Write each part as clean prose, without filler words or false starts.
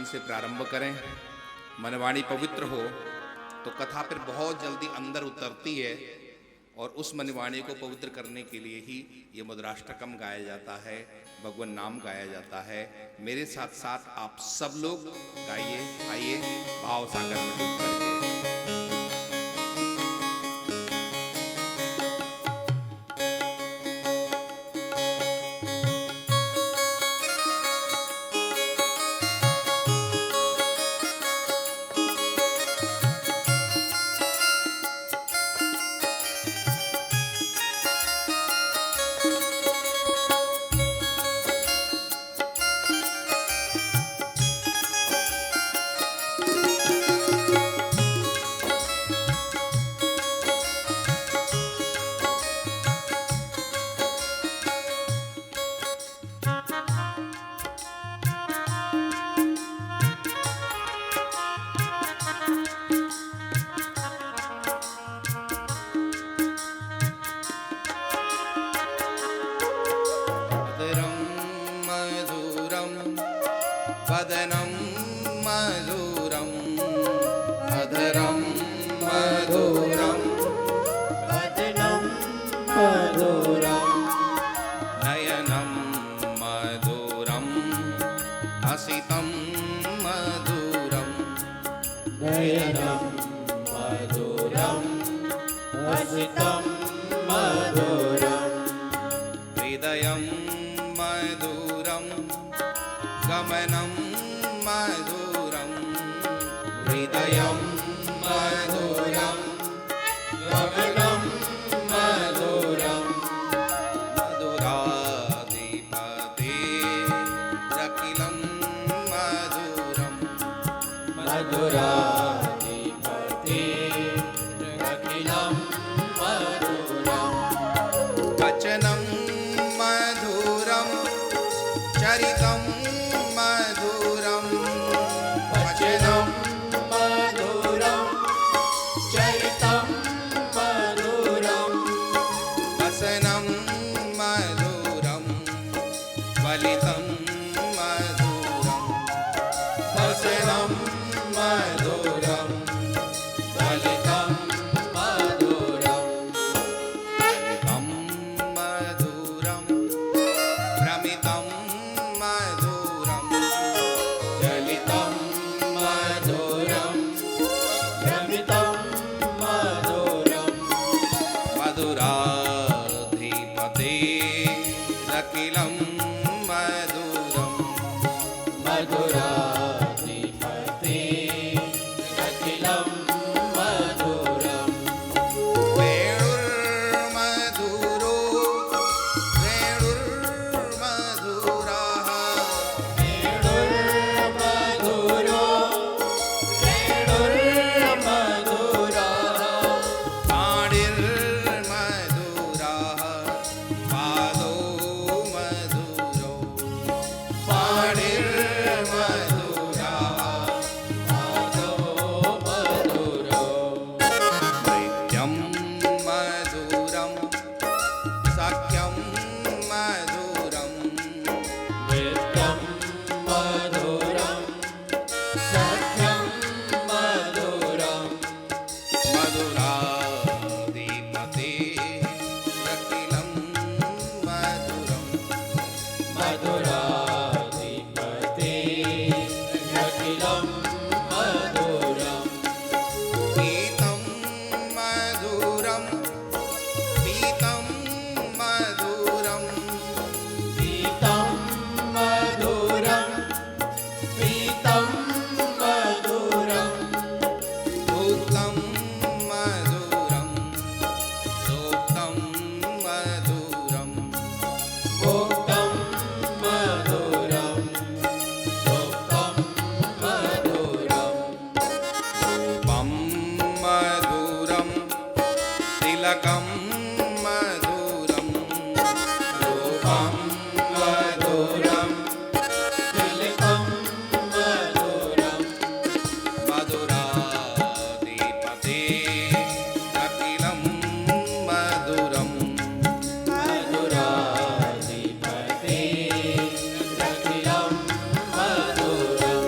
से प्रारंभ करें। मनवाणी पवित्र हो तो कथा फिर बहुत जल्दी अंदर उतरती है और उस मनवाणी को पवित्र करने के लिए ही ये मधुराष्टकम गाया जाता है, भगवान नाम गाया जाता है। मेरे साथ साथ आप सब लोग गाइए, आइए भाव सागर में डूब करके। वदनं मधुरम् अधरं मधुरम् वदनं मधुरम् नयनं मधुरम् हसितं मधुरम् नयनं मधुरम् हसितं मधुरम् हृदयं मधुरम् गमनं मधुरं हृदयं मधुरं गमनं मधुरं मधुराधिपते रखिलं मधुरं मधुराधिपते रखिलं मधुरं वचनं मधुरं चरितं मधुरं वचनं मधुरं चरितं मधुरं वसनं मधुरं फलितं मधुरं वसनं मधुरं फलितं मधुरं फलितं मधुरं भ्रमितं मधुरं चलितं मधुरं भ्रमितं मधुरं मधुराधिपते रखिलं मधुरं मधुराधिपते रखिलं मधुरं वेणुर्मधुरो वेणुर्मधुरः वेणुर्मधुरो वेणुर्मधुरः पाणिर्मधुरः पादो मधुरो पाणिर्मधुरः पादो मधुरो नृत्यं मधुरं सख्यं मधुरं नृत्यं मधुरं सख्यं मधुरं मधुराधिपते रखिलं मधुरं मधुराधिपते रखिलं मधुरं पीतं मधुरं पीतं मधुरं पीतं मधुरं पीतं मधुरं भुक्तं मधुरं सोक्तं मधुरं भोक्तं मधुरं सोक्तं मधुरं रूपं मधुरं तिलकं मधुरं रूपं मधुरं तिलकं मधुरं मधुराधिपते रखिलं मधुरं मधुराधिपते रखिलं मधुरं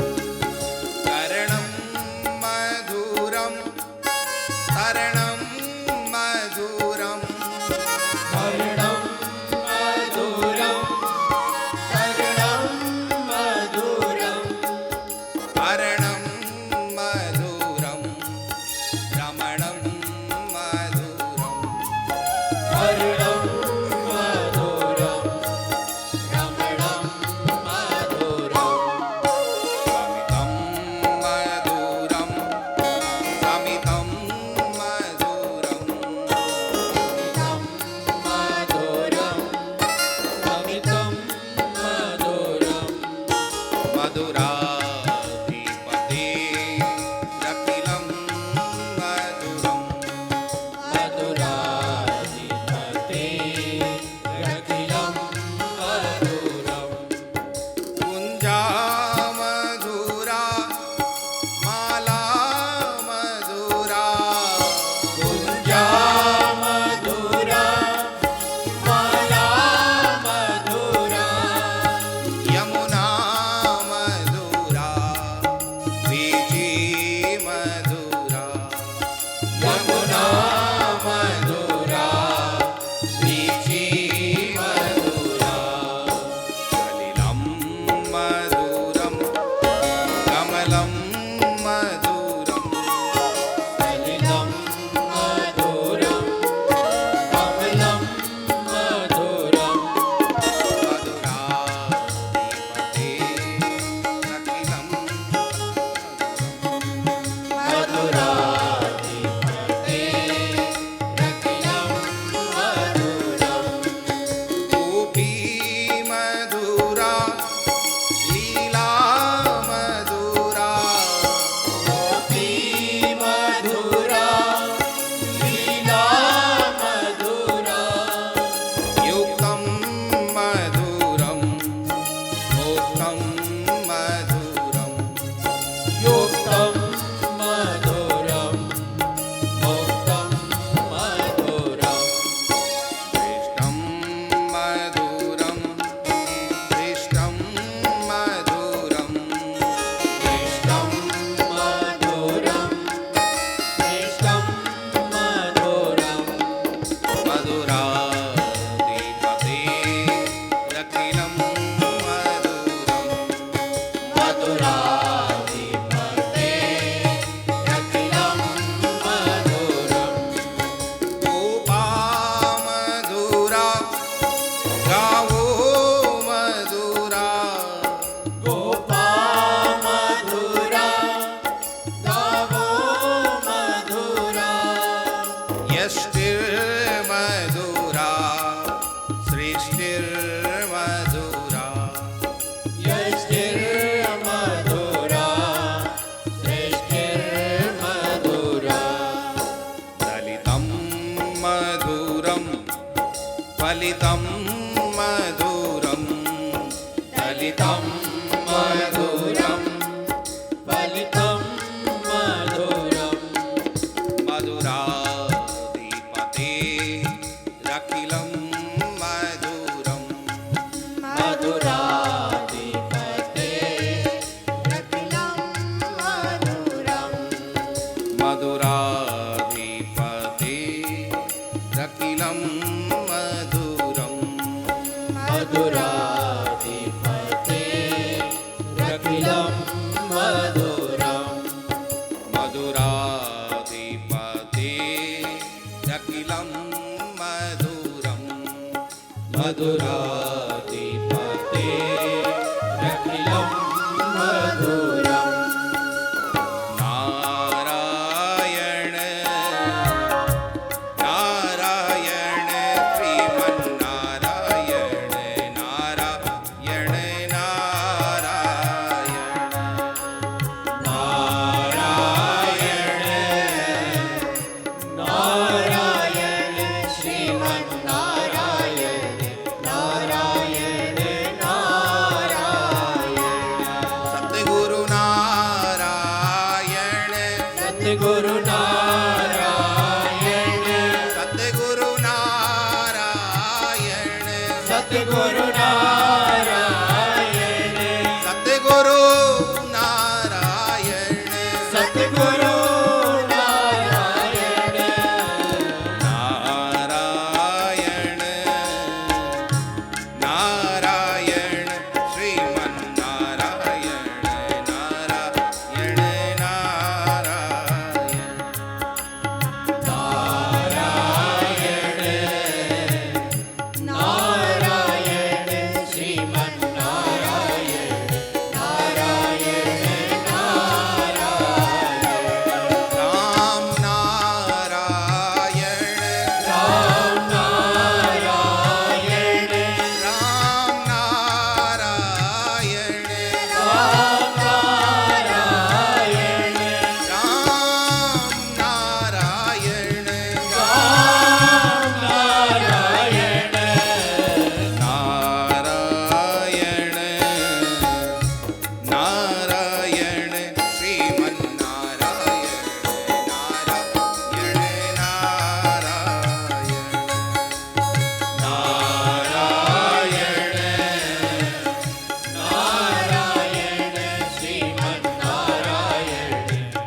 यष्टिर्मधुरा सृष्टिर्मधुरा यष्टिर्मधुरा सृष्टिर्मधुरा दलितं मधुरं फलितं मधुरं दलितं मधुरं फलितं मधुरं मधुराधिपते रखिलं मधुरं मधुराधिपते रखिलं मधुरं मधुराधिपते रखिलं मधुरं मधुराधिपते रखिलं मधुरं मधुराधिपते रखिलं मधुरं मधुराधिपते रखिलं मधुरं नारायण नारायण श्रीमन्नारायण नारायण नारायण नारायण श्रीमन्नारायण नारायण नारायण सतगुरु नारायण सतगुरु नारायण सतगुरु नारायण सतगुरु नारायण सतगुरु नारायण सतगुरु नारायण नारायण नारायण श्रीमन्नारायण नारायण नारायण नारायण श्रीमन्नारायण नारायण नारायण राम नारायण राम नारायण राम नारायण राम नारायण राम नारायण राम नारायण नारायण नारायण श्रीमन्नारायण नारायण नारायण नारायण श्रीमन्नारायण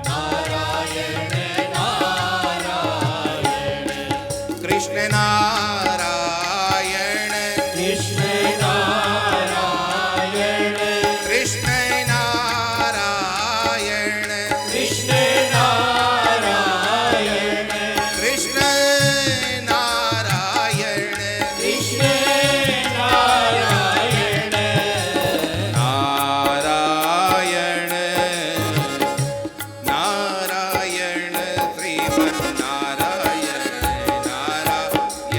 नारायण नारायण कृष्ण नारायण कृष्ण नारायण कृष्ण नारायण कृष्ण नारायण कृष्ण नारायण कृष्ण नारायण नारायण नारायण श्रीमन्नारायण नारायण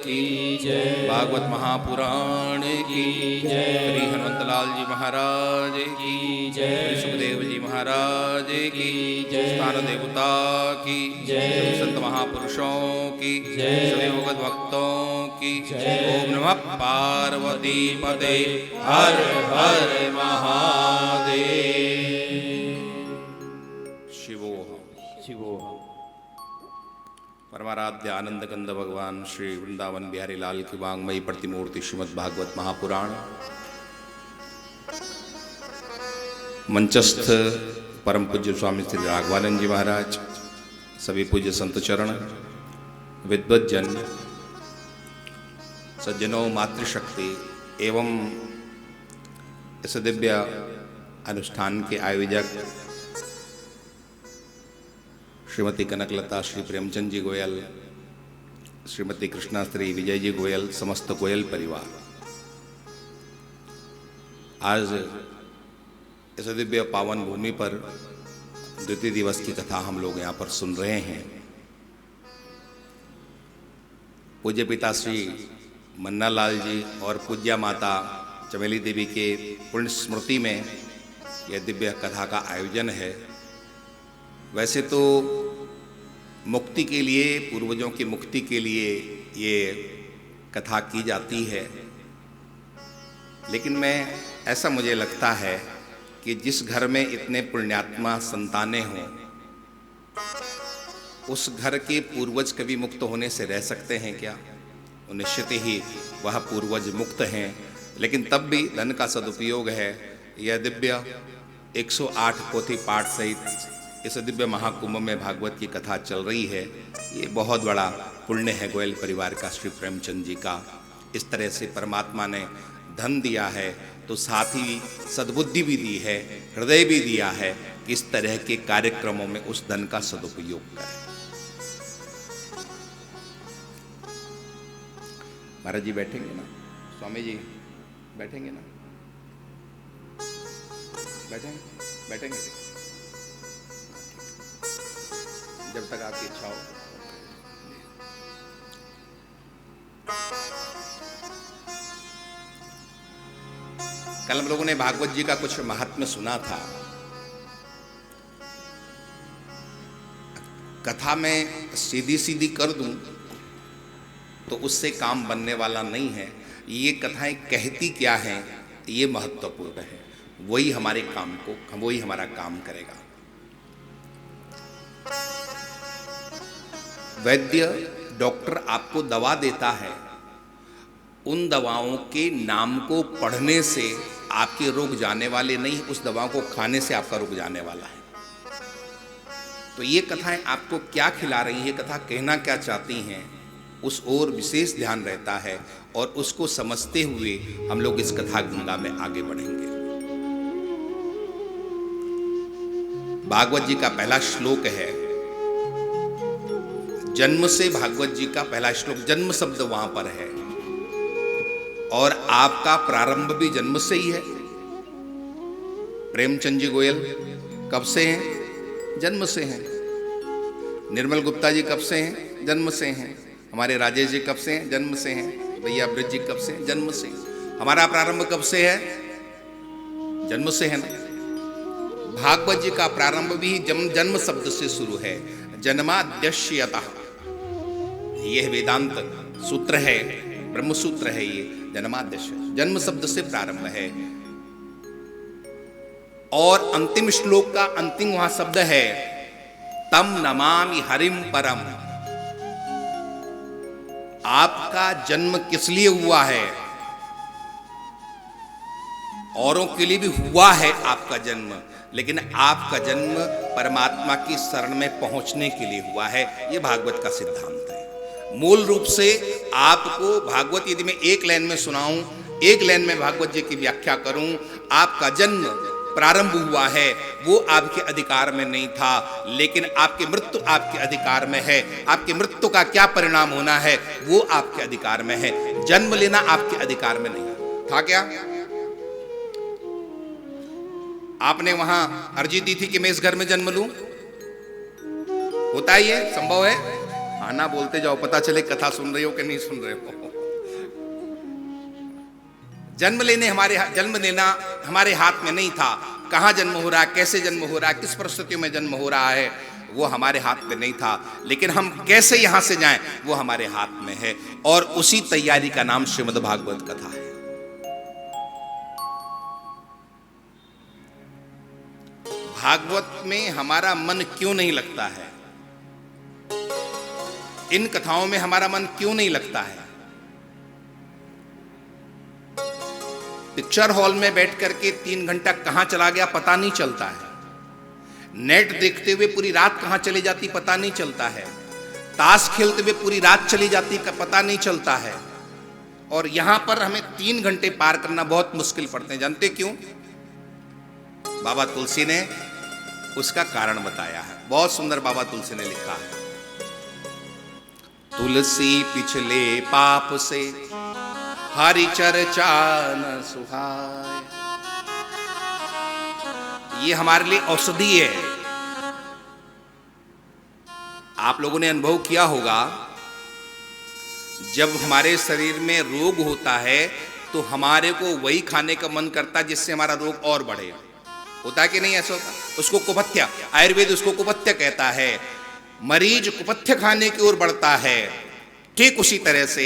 की जय। भागवत महापुराण की जय। श्री हनुमंतलाल जी महाराज की जय। श्री सुखदेव जी महाराज की जय। स्थान देवता की जय। सभी संत महापुरुषों की जय। सभी भगवत भक्तों की जय। ओम नमः पार्वती पते हर हर महादेव। शिवोहम। परमाराध्य आनंद कंद भगवान श्री वृंदावन बिहारी लाल की वांगमयी प्रतिमूर्ति श्रीमद् भागवत महापुराण मंचस्थ परम पूज्य स्वामी श्री राघवानंद जी महाराज, सभी पूज्य संत चरण, विद्वज्जन, सज्जनों, मातृशक्ति एवं इस दिव्य अनुष्ठान के आयोजक श्रीमती कनकलता, श्री प्रेमचंद जी गोयल, श्रीमती कृष्णा, श्री विजय जी गोयल, समस्त गोयल परिवार, आज इस दिव्य पावन भूमि पर द्वितीय दिवस की कथा हम लोग यहाँ पर सुन रहे हैं। पूज्य पिता श्री मन्नालाल जी और पूज्या माता चमेली देवी के पुण्य स्मृति में यह दिव्य कथा का आयोजन है। वैसे तो मुक्ति के लिए, पूर्वजों की मुक्ति के लिए ये कथा की जाती है, लेकिन ऐसा मुझे लगता है कि जिस घर में इतने पुण्यात्मा संतानें हों, उस घर के पूर्वज कभी मुक्त होने से रह सकते हैं क्या? निश्चित ही वह पूर्वज मुक्त हैं, लेकिन तब भी धन का सदुपयोग है। यह दिव्य 108 पोथी पाठ सहित इस दिव्य महाकुंभ में भागवत की कथा चल रही है। ये बहुत बड़ा पुण्य है गोयल परिवार का, श्री प्रेमचंद जी का। इस तरह से परमात्मा ने धन दिया है तो साथ ही सद्बुद्धि भी दी है, हृदय भी दिया है कि इस तरह के कार्यक्रमों में उस धन का सदुपयोग करें। महाराज जी बैठेंगे ना? स्वामी जी बैठेंगे ना? बैठेंगे जब तक आपकी इच्छा हो। कल हम लोगों ने भागवत जी का कुछ महात्म्य सुना था। कथा में सीधी सीधी कर दूं तो उससे काम बनने वाला नहीं है। ये कथाएं कहती क्या हैं, ये महत्वपूर्ण है। वही हमारे काम को, वही हमारा काम करेगा। वैद्य, डॉक्टर आपको दवा देता है, उन दवाओं के नाम को पढ़ने से आपके रोग जाने वाले नहीं, उस दवा को खाने से आपका रोग जाने वाला है। तो ये कथाएं आपको क्या खिला रही है, कथा कहना क्या चाहती हैं, उस ओर विशेष ध्यान रहता है और उसको समझते हुए हम लोग इस कथा गंगा में आगे बढ़ेंगे। भागवत जी का पहला श्लोक है, जन्म से भागवत जी का पहला श्लोक, जन्म शब्द वहां पर है और आपका प्रारंभ भी जन्म से ही है। प्रेमचंद जी गोयल कब से हैं? जन्म से हैं। निर्मल गुप्ता जी कब से हैं? जन्म से हैं। हमारे राजेश जी कब से हैं? जन्म से हैं। भैया ब्रज जी कब से हैं? जन्म से। हमारा प्रारंभ कब से है? जन्म से है ना। भागवत जी का प्रारंभ भी जन्म शब्द से शुरू है। जन्माद्यश्यतः, यह वेदांत सूत्र है, ब्रह्म सूत्र है। ये जन्माद्यश्य, जन्म शब्द से प्रारंभ है। और अंतिम श्लोक का अंतिम वहां शब्द है, तम नमामि हरिम परम। आपका जन्म किस लिए हुआ है? औरों के लिए भी हुआ है आपका जन्म, लेकिन आपका जन्म परमात्मा की शरण में पहुंचने के लिए हुआ है। यह भागवत का सिद्धांत है। मूल रूप से आपको भागवत यदि मैं एक लाइन में सुनाऊं, एक लाइन में भागवत जी की व्याख्या करूं, आपका जन्म प्रारंभ हुआ है, वो आपके अधिकार में नहीं था, लेकिन आपकी मृत्यु आपके अधिकार में है। आपकी मृत्यु का क्या परिणाम होना है वो आपके अधिकार में है। जन्म लेना आपके अधिकार में नहीं था। क्या आपने वहां अर्जी दी थी कि मैं इस घर में जन्म लूं? होता ही है, संभव है। आना बोलते जाओ, पता चले कथा सुन रहे हो कि नहीं सुन रहे हो। जन्म लेना हमारे हाथ में नहीं था। कहाँ जन्म हो रहा है, कैसे जन्म हो रहा है, किस परिस्थितियों में जन्म हो रहा है, वो हमारे हाथ में नहीं था। लेकिन हम कैसे यहां से जाएं, वो हमारे हाथ में है। और उसी तैयारी का नाम श्रीमद् भागवत कथा है। भागवत में हमारा मन क्यों नहीं लगता है, इन कथाओं में हमारा मन क्यों नहीं लगता है? पिक्चर हॉल में बैठ करके 3 घंटा कहां चला गया पता नहीं चलता है। नेट देखते हुए पूरी रात कहां चली जाती पता नहीं चलता है। ताश खेलते हुए पूरी रात चली जाती का पता नहीं चलता है। और यहां पर हमें 3 घंटे पार करना बहुत मुश्किल पड़ते हैं। जानते क्यों? बाबा तुलसी ने उसका कारण बताया है। बहुत सुंदर बाबा तुलसी ने लिखा है, तुलसी पिछले पाप से हरि चर्चा न सुहाय। ये हमारे लिए औषधि है। आप लोगों ने अनुभव किया होगा, जब हमारे शरीर में रोग होता है तो हमारे को वही खाने का मन करता है जिससे हमारा रोग और बढ़े। होता है कि नहीं? ऐसा होता? उसको कुपथ्य, आयुर्वेद उसको कुपथ्य कहता है। मरीज कुपथ्य खाने की ओर बढ़ता है। ठीक उसी तरह से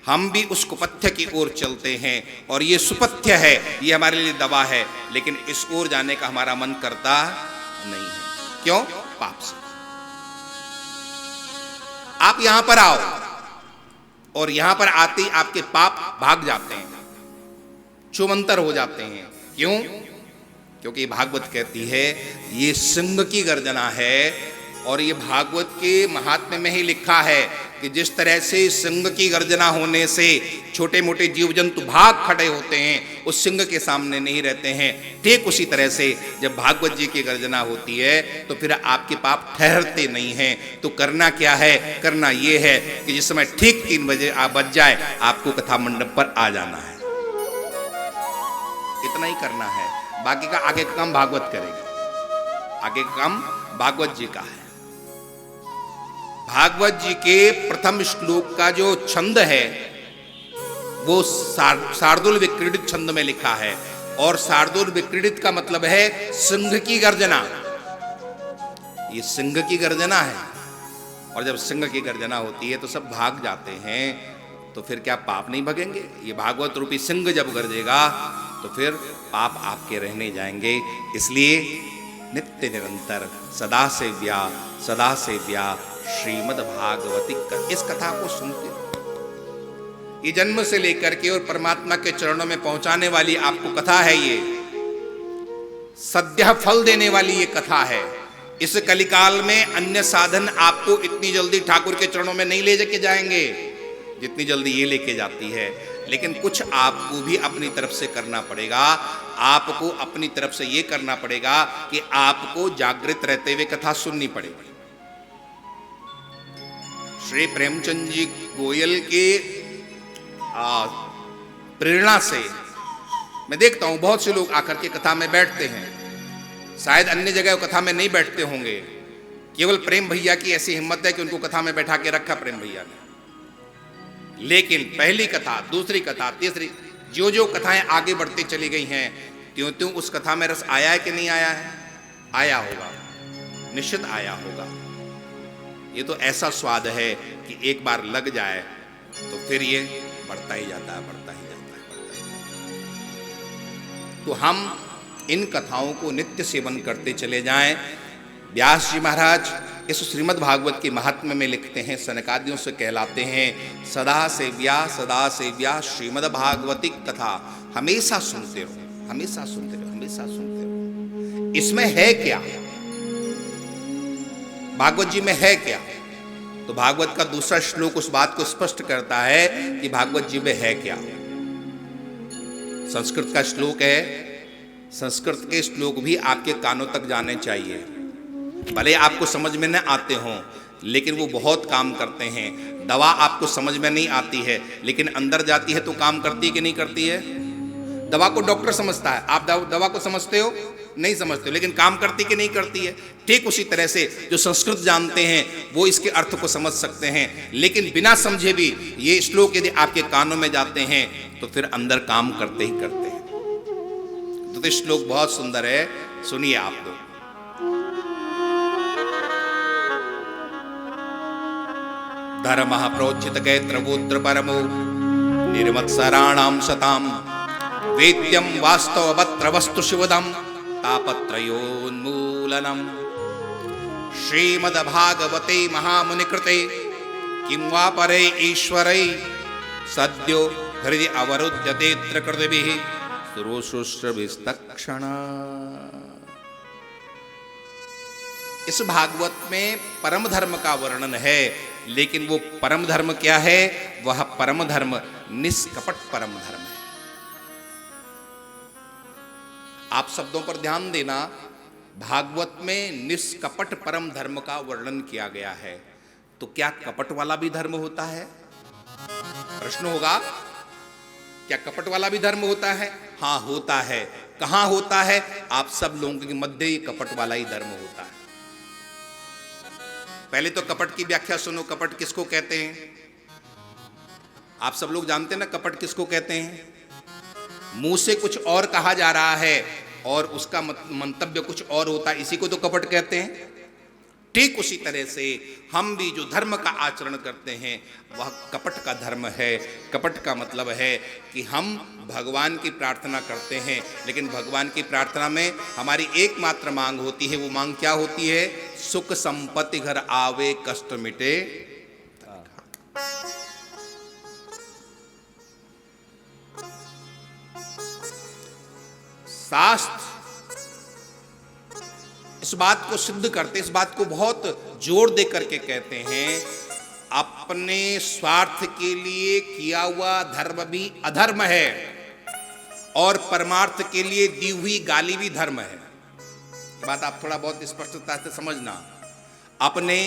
हम भी उस कुपथ्य की ओर चलते हैं। और ये सुपथ्य है, ये हमारे लिए दवा है। लेकिन इस ओर जाने का हमारा मन करता नहीं है। क्यों? पाप से। आप यहां पर आओ और यहां पर आते ही आपके पाप भाग जाते हैं, छूमंतर हो जाते हैं। क्यों? क्योंकि भागवत कहती है ये सिंह की गर्जना है। और ये भागवत के महात्म्य में ही लिखा है कि जिस तरह से सिंह की गर्जना होने से छोटे मोटे जीव जंतु भाग खड़े होते हैं, उस सिंह के सामने नहीं रहते हैं, ठीक उसी तरह से जब भागवत जी की गर्जना होती है तो फिर आपके पाप ठहरते नहीं हैं। तो करना क्या है? करना ये है कि जिस समय ठीक 3 बजे आप बज जाए, आपको कथा मंडप पर आ जाना है। इतना ही करना है। बाकी का आगे का काम भागवत करेगी। आगे का काम भागवत जी का है। भागवत जी के प्रथम श्लोक का जो छंद है वो शार्दूल विक्रीडित छंद में लिखा है। और शार्दूल विक्रीडित का मतलब है सिंह की गर्जना। ये सिंह की गर्जना है। और जब सिंह की गर्जना होती है तो सब भाग जाते हैं। तो फिर क्या पाप नहीं भगेंगे? ये भागवत रूपी सिंह जब गरजेगा तो फिर पाप आपके रहने जाएंगे। इसलिए नित्य निरंतर सदा से व्या श्रीमद् भागवती इस कथा को सुनते हो। ये जन्म से लेकर के और परमात्मा के चरणों में पहुंचाने वाली आपको कथा है। ये सद्य फल देने वाली ये कथा है। इस कलिकाल में अन्य साधन आपको इतनी जल्दी ठाकुर के चरणों में नहीं ले जाके जाएंगे जितनी जल्दी ये लेके जाती है। लेकिन कुछ आपको भी अपनी तरफ से करना पड़ेगा। आपको अपनी तरफ से ये करना पड़ेगा कि आपको जागृत रहते हुए कथा सुननी पड़ेगी। श्री प्रेमचंद जी गोयल के प्रेरणा से मैं देखता हूं बहुत से लोग आकर के कथा में बैठते हैं। शायद अन्य जगह कथा में नहीं बैठते होंगे। केवल प्रेम भैया की ऐसी हिम्मत है कि उनको कथा में बैठा के रखा प्रेम भैया ने। लेकिन पहली कथा, दूसरी कथा, तीसरी, जो जो कथाएं आगे बढ़ती चली गई हैं, त्यों त्यों उस कथा में रस आया है कि नहीं आया है? आया होगा, निश्चित आया होगा। ये तो ऐसा स्वाद है कि एक बार लग जाए तो फिर ये बढ़ता ही जाता है, बढ़ता ही जाता है, बढ़ता ही जाता है। तो हम इन कथाओं को नित्य सेवन करते चले जाएं। व्यास जी महाराज इस श्रीमद् भागवत के महात्म्य में लिखते हैं, सनकादियों से कहलाते हैं, सदा से व्या श्रीमद् भागवती कथा हमेशा सुनते रहो, हमेशा सुनते रहो, हमेशा सुनते रहो। इसमें है क्या? भागवत जी में है क्या? तो भागवत का दूसरा श्लोक उस बात को स्पष्ट करता है कि भागवत जी में है क्या। संस्कृत का श्लोक है। संस्कृत के श्लोक भी आपके कानों तक जाने चाहिए। भले आपको समझ में न आते हों, लेकिन वो बहुत काम करते हैं। दवा आपको समझ में नहीं आती है, लेकिन अंदर जाती है तो काम करती है कि नहीं करती है? दवा को डॉक्टर समझता है, आप दवा को समझते हो? नहीं समझते हो, लेकिन काम करती कि नहीं करती है। ठीक उसी तरह से जो संस्कृत जानते हैं वो इसके अर्थ को समझ सकते हैं, लेकिन बिना समझे भी ये श्लोक यदि आपके कानों में जाते हैं तो फिर अंदर काम करते ही करते हैं। तो श्लोक बहुत सुंदर है, सुनिए आप लोग। धर्मः प्रोचित कैत्रवोत्र परमो निर्मत्सराणां सतां वेद्यं वास्तववत्र वस्तु शिवदं तापत्रयोन्मूलनम्। श्रीमद्भागवते महामुनिकृते किं वा परे ईश्वरै सद्यो हृदि अवरुध्यतेऽत्र कृतिभिः सुरोशुश्रविस्तक्षणा। इस भागवत में परम धर्म का वर्णन है, लेकिन वो परम धर्म क्या है? वह परम धर्म निष्कपट परम धर्म है। आप शब्दों पर ध्यान देना, भागवत में निष्कपट परम धर्म का वर्णन किया गया है। तो क्या कपट वाला भी धर्म होता है? प्रश्न होगा, क्या कपट वाला भी धर्म होता है? हाँ होता है। कहां होता है? आप सब लोगों के मध्य ही कपट वाला ही धर्म होता है। पहले तो कपट की व्याख्या सुनो। कपट किसको कहते हैं? आप सब लोग जानते हैं ना कपट किसको कहते हैं? मुंह से कुछ और कहा जा रहा है और उसका मंतव्य कुछ और होता है, इसी को तो कपट कहते हैं। ठीक उसी तरह से हम भी जो धर्म का आचरण करते हैं वह कपट का धर्म है। कपट का मतलब है कि हम भगवान की प्रार्थना करते हैं, लेकिन भगवान की प्रार्थना में हमारी एकमात्र मांग होती है। वो मांग क्या होती है? सुख संपत्ति घर आवे, कष्ट मिटे। शास्त्र इस बात को सिद्ध करते, इस बात को बहुत जोर दे करके कहते हैं, अपने स्वार्थ के लिए किया हुआ धर्म भी अधर्म है और परमार्थ के लिए दी हुई गाली भी धर्म है। ये बात आप थोड़ा बहुत स्पष्टता से समझना। अपने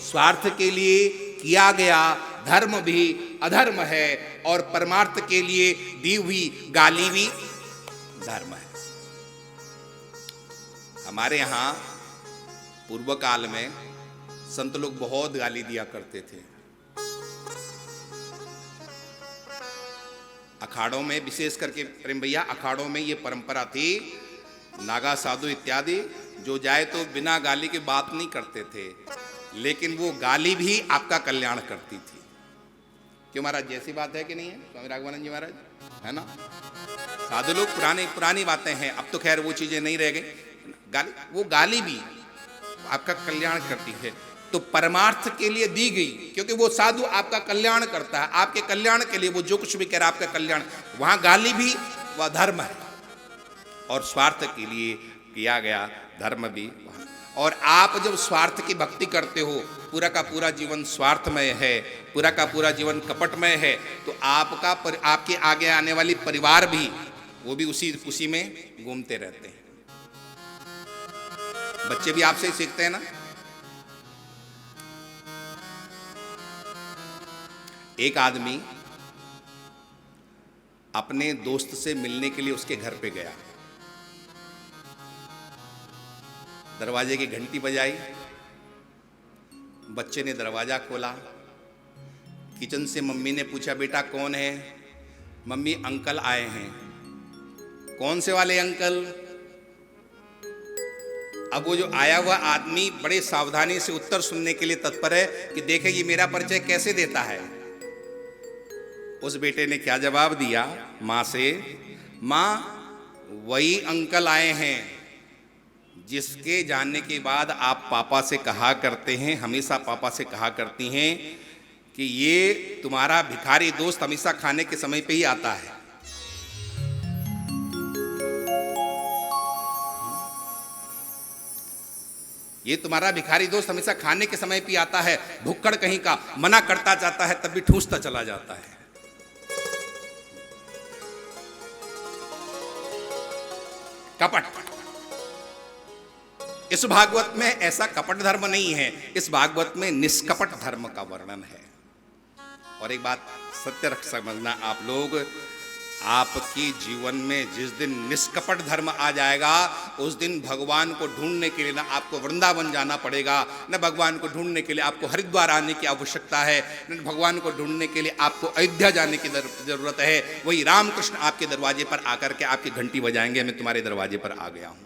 स्वार्थ के लिए किया गया धर्म भी अधर्म है और परमार्थ के लिए दी हुई गाली भी धर्म है। हमारे यहाँ पूर्व काल में संत लोग बहुत गाली दिया करते थे। अखाड़ों में, विशेष करके प्रेम भैया, अखाड़ों में ये परंपरा थी, नागा साधु इत्यादि जो जाए तो बिना गाली के बात नहीं करते थे, लेकिन वो गाली भी आपका कल्याण करती थी। क्यों महाराज, जैसी बात है कि नहीं है स्वामी राघवानंद जी महाराज? है ना? साधु लोग पुरानी बातें हैं, अब तो खैर वो चीजें नहीं रह गई। वो गाली भी आपका कल्याण करती है। तो परमार्थ के लिए दी गई, क्योंकि वो साधु आपका कल्याण करता है, आपके कल्याण के लिए वो जो कुछ भी कह रहा है आपका कल्याण, वहां गाली भी वह धर्म है और स्वार्थ के लिए किया गया धर्म भी। और आप जब स्वार्थ की भक्ति करते हो, पूरा का पूरा जीवन स्वार्थमय है, पूरा का पूरा जीवन कपटमय है, तो आपके आगे आने वाली परिवार भी वो भी उसी में घूमते रहते हैं। बच्चे भी आपसे ही सीखते हैं ना। एक आदमी अपने दोस्त से मिलने के लिए उसके घर पे गया। दरवाजे की घंटी बजाई, बच्चे ने दरवाजा खोला। किचन से मम्मी ने पूछा, बेटा कौन है? मम्मी, अंकल आए हैं। कौन से वाले अंकल? अब वो जो आया हुआ आदमी बड़े सावधानी से उत्तर सुनने के लिए तत्पर है कि देखे ये मेरा परिचय कैसे देता है। उस बेटे ने क्या जवाब दिया माँ से? माँ, वही अंकल आए हैं जिसके जानने के बाद आप पापा से कहा करते हैं, हमेशा पापा से कहा करती हैं कि ये तुम्हारा भिखारी दोस्त हमेशा खाने के समय पे ही आता है। ये तुम्हारा भिखारी दोस्त हमेशा खाने के समय पे आता है, भुक्कड़ कहीं का, मना करता जाता है तब भी ठूसता चला जाता है। कपट। इस भागवत में ऐसा कपट धर्म नहीं है, इस भागवत में निष्कपट धर्म का वर्णन है। और एक बात सत्य रख समझना आप लोग, आपकी जीवन में जिस दिन निष्कपट धर्म आ जाएगा, उस दिन भगवान को ढूंढने के लिए ना आपको वृंदावन जाना पड़ेगा, न भगवान को ढूंढने के लिए आपको हरिद्वार आने की आवश्यकता है, न भगवान को ढूंढने के लिए आपको अयोध्या जाने की जरूरत है। वही रामकृष्ण आपके दरवाजे पर आकर के आपकी घंटी बजाएंगे, मैं तुम्हारे दरवाजे पर आ गया हूं।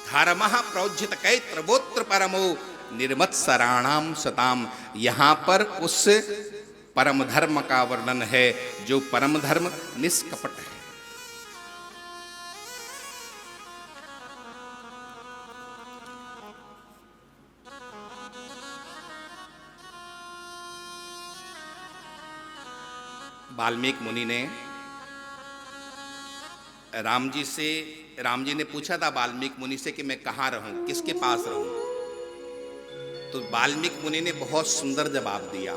धर्म प्रोज्झित कैत्रवोत्र परमो निर्मत्सराणाम सताम। यहां पर उस परम धर्म का वर्णन है जो परम धर्म निष्कपट है। वाल्मीकि मुनि ने राम जी ने पूछा था वाल्मीकि मुनि से कि मैं कहाँ रहूं, किसके पास रहूं। तो वाल्मीकि मुनि ने बहुत सुंदर जवाब दिया,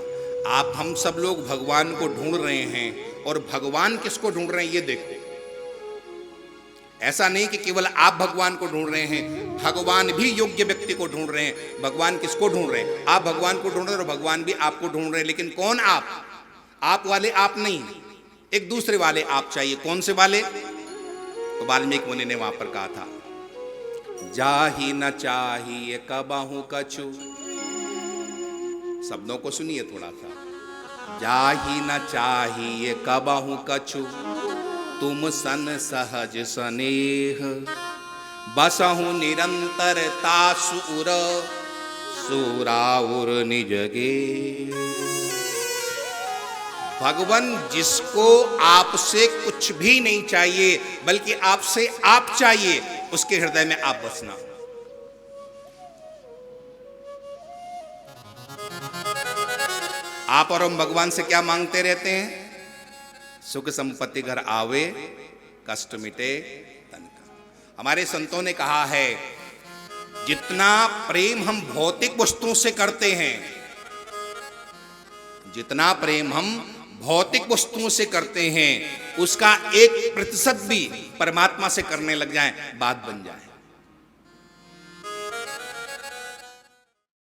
आप हम सब लोग भगवान को ढूंढ रहे हैं, और भगवान किसको ढूंढ रहे हैं ये देखो। ऐसा नहीं कि केवल आप भगवान को ढूंढ रहे हैं, भगवान भी योग्य व्यक्ति को ढूंढ रहे हैं। भगवान किसको ढूंढ रहे हैं? आप भगवान को ढूंढ रहे हैं और भगवान भी आपको ढूंढ रहे हैं। लेकिन कौन आप वाले आप नहीं, एक दूसरे वाले आप चाहिए। कौन से वाले? तो वाल्मीकि मुनि ने वहां पर कहा था, जाहि न चाहिए कबहु कछु। शब्दों को सुनिए थोड़ा सा। जाहि न चाहिए कबहु कछु, तुम सन सहज स्नेह। बसहु निरंतर तासुर, सुराउर निजगे। भगवान जिसको आपसे कुछ भी नहीं चाहिए, बल्कि आपसे आप चाहिए, उसके हृदय में आप बसना। आप और हम भगवान से क्या मांगते रहते हैं? सुख संपत्ति घर आवे, कष्ट मिटे तन का। हमारे संतों ने कहा है, जितना प्रेम हम भौतिक वस्तुओं से करते हैं, जितना प्रेम हम भौतिक वस्तुओं से करते हैं, उसका 1% भी परमात्मा से करने लग जाए, बात बन जाए।